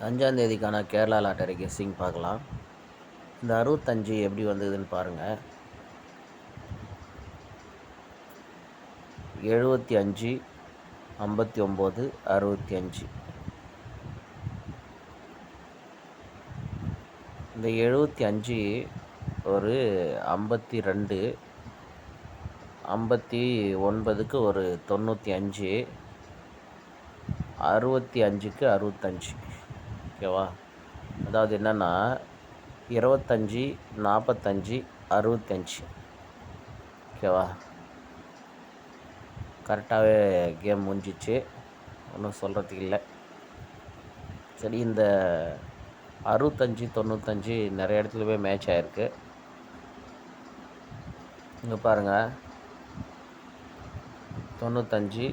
அஞ்சாந்தேதிக்கான Kerala lottery guessing பார்க்கலாம். இந்த 65 எப்படி வந்ததுன்னு பாருங்கள். 75, 59, 65. இந்த 75 ஒரு 52, 59க்கு ஒரு 95, 65க்கு 65. ஓகேவா? அதாவது என்னென்னா 25, 45, 65. ஓகேவா? கரெக்டாகவே கேம் முடிஞ்சிச்சு, ஒன்றும் சொல்கிறதுக்கு இல்லை. சரி, இந்த 65, 95 நிறைய இடத்துல போய் மேட்ச் ஆகிருக்கு. இங்கே பாருங்கள், 95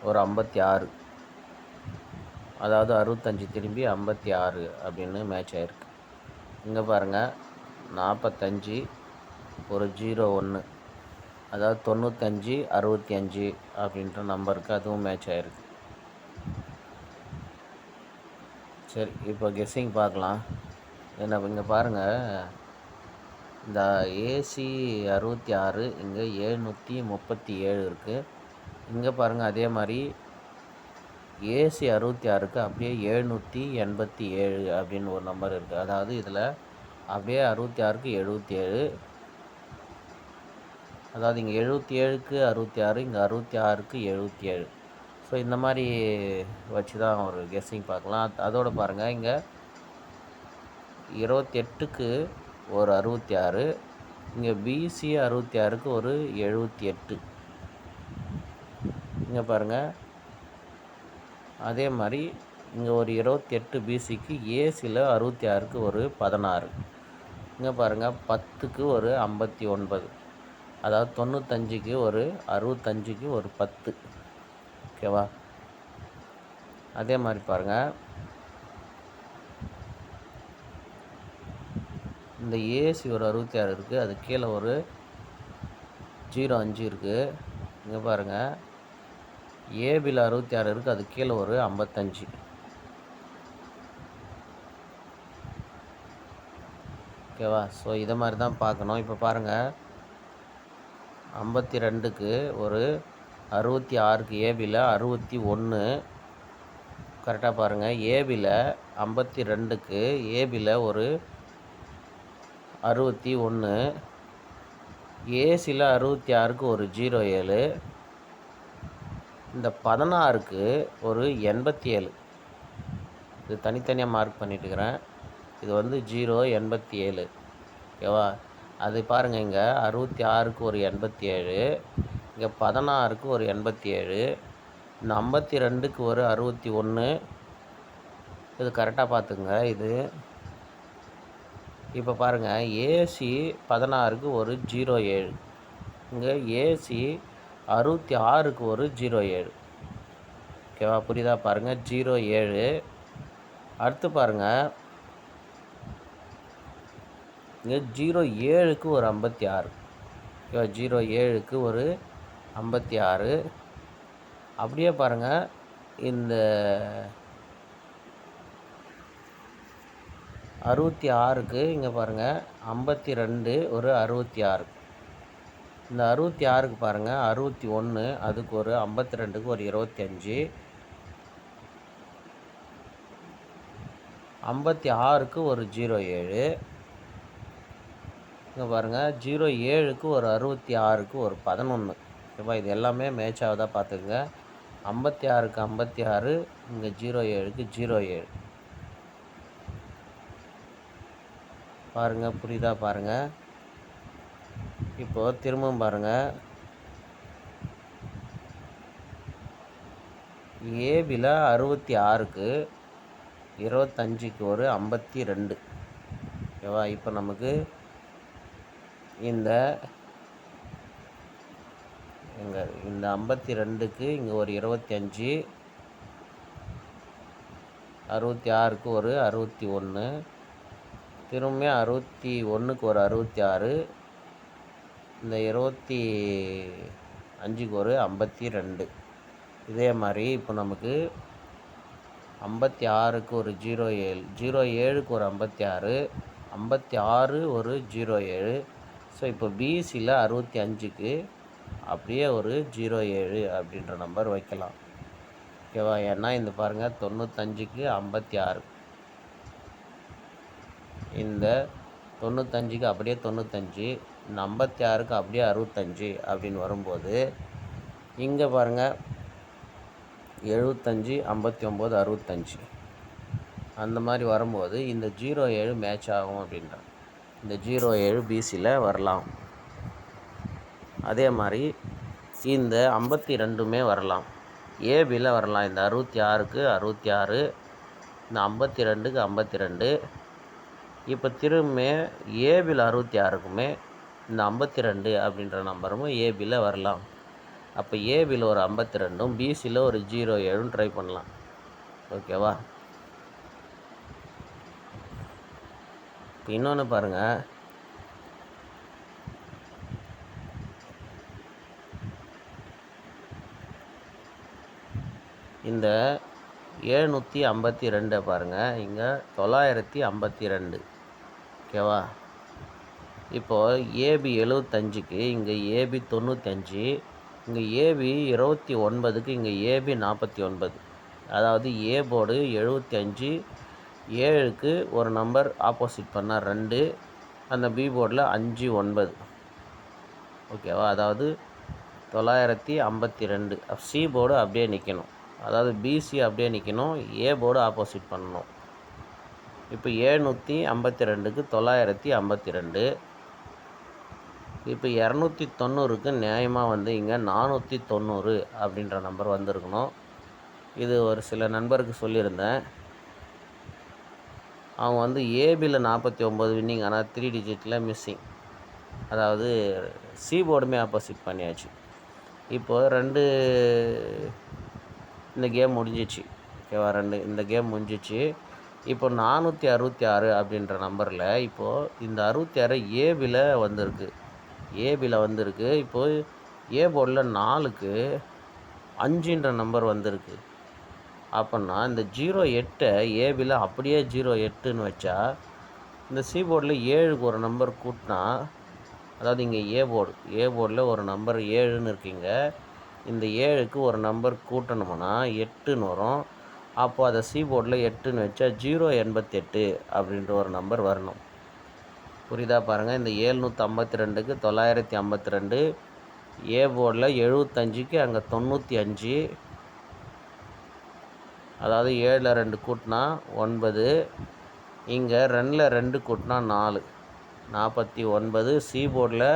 ஒரு 56, அதாவது 65 திரும்பி 56 அப்படின்னு மேட்ச் ஆகிருக்கு. இங்கே பாருங்கள், 45 ஒரு 01, அதாவது 95, 65 அப்படின்ற நம்பருக்கு அதுவும் மேட்ச் ஆகிருக்கு. சரி, இப்போ கெஸ்ஸிங் பார்க்கலாம். என்ன இங்கே பாருங்கள், இந்த ஏசி 66, இங்கே 737 இருக்குது. இங்கே பாருங்கள், அதே மாதிரி ஏசி 66க்கு அப்படியே 787 அப்படின்னு ஒரு நம்பர் இருக்குது. அதாவது இதில் அப்படியே 66க்கு 77, அதாவது இங்கே 77க்கு 66, இங்கே 66க்கு 77. ஸோ இந்த மாதிரி வச்சு தான் ஒரு கெஸ்ஸிங் பார்க்கலாம். அதோடு பாருங்கள், இங்கே 28க்கு ஒரு 66, இங்கே பிசி 66க்கு ஒரு 78. இங்கே பாருங்கள், அதே மாதிரி இங்கே ஒரு 28 பிசிக்கு ஏசியில் 66க்கு ஒரு 16. இங்கே பாருங்கள், 10க்கு ஒரு 59, அதாவது 95க்கு ஒரு 65க்கு ஒரு 10. ஓகேவா? அதே மாதிரி பாருங்கள், இந்த ஏசி ஒரு 66 இருக்குது, அது கீழே ஒரு 05 இருக்குது. இங்கே பாருங்கள், ஏபியில் 66 இருக்குது, அது கீழே ஒரு 55. ஓகேவா? ஸோ இதை மாதிரி தான் பார்க்கணும். இப்போ பாருங்கள், 52க்கு ஒரு 66க்கு ஏபியில் 61. கரெக்டாக பாருங்கள், ஏபியில் 52க்கு ஏபியில் ஒரு 61, ஏசியில் 66க்கு ஒரு 07, இந்த 16க்கு ஒரு 87. இது தனித்தனியாக மார்க் பண்ணிட்டுக்கிறேன். இது வந்து 087. ஓகேவா? அது பாருங்கள், இங்கே 66க்கு ஒரு 87, இங்கே 16க்கு ஒரு 87, இந்த 52க்கு ஒரு 61. இது கரெக்டாக பார்த்துக்குங்க. இது இப்போ பாருங்கள், ஏசி 16க்கு ஒரு 07, இங்கே ஏசி 66க்கு ஒரு 07. ஓகேவா? புரியுதா? பாருங்கள், 07. அடுத்து பாருங்கள், இங்கே 07க்கு ஒரு 56. ஓகேவா? 07க்கு ஒரு 56. அப்படியே பாருங்கள், இந்த 66க்கு இங்கே பாருங்கள் 52 ஒரு 66. இந்த 66க்கு பாருங்கள் 61, அதுக்கு ஒரு 52க்கு ஒரு 25, 56க்கு ஒரு 07. இங்கே பாருங்கள், 07க்கு ஒரு 66க்கு ஒரு 11. ஓகேவா? இது எல்லாமே மேட்ச் ஆகுதா பார்த்துக்குங்க. 56க்கு 56, இங்கே 07க்கு 07. பாருங்கள், புரியுதா? பாருங்கள். இப்போது திரும்பவும் பாருங்கள், ஏபியில் 66க்கு 25க்கு ஒரு 52. ஓகேவா? இப்போ நமக்கு இந்த 52க்கு இங்கே ஒரு 25, 66க்கு ஒரு 61, திரும்ப 61க்கு ஒரு 66, இந்த 25க்கு ஒரு 52. இதே மாதிரி இப்போ நமக்கு 56க்கு ஒரு 07, 07க்கு ஒரு 56, 56 ஒரு 07. ஸோ இப்போ பிசியில் 65க்கு அப்படியே ஒரு 07 அப்படின்ற நம்பர் வைக்கலாம். ஓகேவா? ஏன்னா இந்த பாருங்கள் 95க்கு 56, இந்த 95க்கு அப்படியே 95, இந்த 56க்கு அப்படியே 65 அப்படின்னு வரும்போது இங்கே பாருங்கள் 75, 59, 65 அந்த மாதிரி வரும்போது இந்த 07 மேட்ச் ஆகும் அப்படின்றாங்க. இந்த 07 பிசியில் வரலாம். அதே மாதிரி இந்த 52மே வரலாம், ஏபியில் வரலாம். இந்த 66க்கு 66, இந்த 52க்கு 52. இப்போ திரும்ப ஏபியில் 66க்குமே இந்த 52 அப்படின்ற நம்பரும் ஏபியில் வரலாம். அப்போ ஏபியில் ஒரு 52ம் பிசியில் ஒரு 07ம் ட்ரை பண்ணலாம். ஓகேவா? இப்போ இன்னொன்று பாருங்கள், இந்த 752 பாருங்கள், இங்கே 952. ஓகேவா? இப்போது ஏபி 75க்கு இங்கே ஏபி 95, இங்கே ஏபி 29க்கு இங்கே ஏபி 49. அதாவது ஏ போர்டு 75, 7க்கு ஒரு நம்பர் ஆப்போசிட் பண்ணால் 2, அந்த பி போர்டில் 5, 9. ஓகேவா? அதாவது 952. சி போர்டு அப்படியே நிற்கணும், அதாவது பிசி அப்படியே நிற்கணும், ஏ போர்டு ஆப்போசிட் பண்ணணும். இப்போ 752க்கு 952. இப்போ 290க்கு நியாயமாக வந்து இங்கே 490 அப்படின்ற நம்பர் வந்திருக்கணும். இது ஒரு சில நண்பருக்கு சொல்லியிருந்தேன். அவங்க வந்து ஏபியில் 49 வின்னிங், ஆனால் 3 டிஜிட்டில் மிஸ்ஸிங். அதாவது சி போர்டுமே ஆப்போசிட் பண்ணியாச்சு. இப்போது 2 இந்த கேம் முடிஞ்சிச்சு. ஓகேவா? 2 இந்த கேம் முடிஞ்சிச்சு. இப்போ 466 அப்படின்ற நம்பரில் இப்போது இந்த 66 ஏபியில் வந்திருக்கு, ஏபியில் வந்திருக்கு. இப்போது ஏ போர்டில் 4க்கு 5ன்ற நம்பர் வந்திருக்கு. அப்படின்னா இந்த 08 ஏபியில் அப்படியே 08ன்னு வச்சா, இந்த சி போர்டில் 7க்கு ஒரு நம்பர் கூட்டினா, அதாவது இங்கே ஏ போர்டில் ஒரு நம்பர் 7ன்னு இருக்குங்க, இந்த 7க்கு ஒரு நம்பர் கூட்டணும்னா 8ன்னு வரும். அப்போது அதை சி போர்டில் 8ன்னு வச்சா 088 அப்படின்ற ஒரு நம்பர் வரணும். புரியுதா? பாருங்கள், இந்த 752க்கு 952, ஏ போர்டில் 75க்கு அங்கே 95, அதாவது 7ல் 2 கூட்டினா 9, இங்கே 2ல் 2 கூட்டினா 4, 49. சி போர்டில்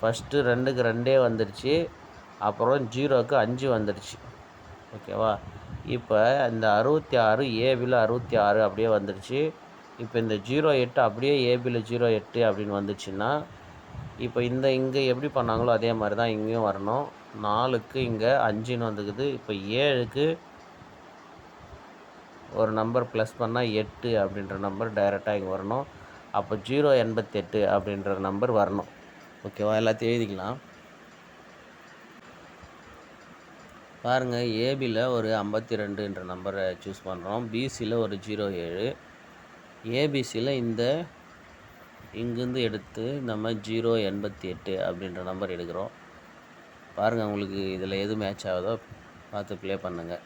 ஃபஸ்ட்டு 2க்கு 2 வந்துடுச்சு, அப்புறம் 0க்கு 5 வந்துடுச்சு. ஓகேவா? இப்போ இந்த 66 ஏபியில் 66 அப்படியே வந்துடுச்சு. இப்போ இந்த 08 அப்படியே ஏபியில் 08 அப்படின்னு வந்துச்சுன்னா, இப்போ இங்கே எப்படி பண்ணாங்களோ அதே மாதிரி தான் இங்கேயும் வரணும். 4க்கு இங்கே 5ன்னு வந்துக்குது. இப்போ 7க்கு ஒரு நம்பர் ப்ளஸ் பண்ணால் 8 அப்படின்ற நம்பர் டைரெக்டாக இங்கே வரணும். அப்போ 088 அப்படின்ற நம்பர் வரணும். ஓகேவா? எல்லாத்தையும் எழுதிக்கலாம். பாருங்கள், ஏபியில் ஒரு 52ன்ற நம்பரை சூஸ் பண்ணுறோம், பிசியில் ஒரு 07, ஏபிசியில் இந்த இங்கேருந்து எடுத்து நம்ம 088 அப்படின்ற நம்பர் எடுக்கிறோம். பாருங்கள், உங்களுக்கு இதில் எது மேட்ச் ஆகுதோ பார்த்து ப்ளே பண்ணுங்கள்.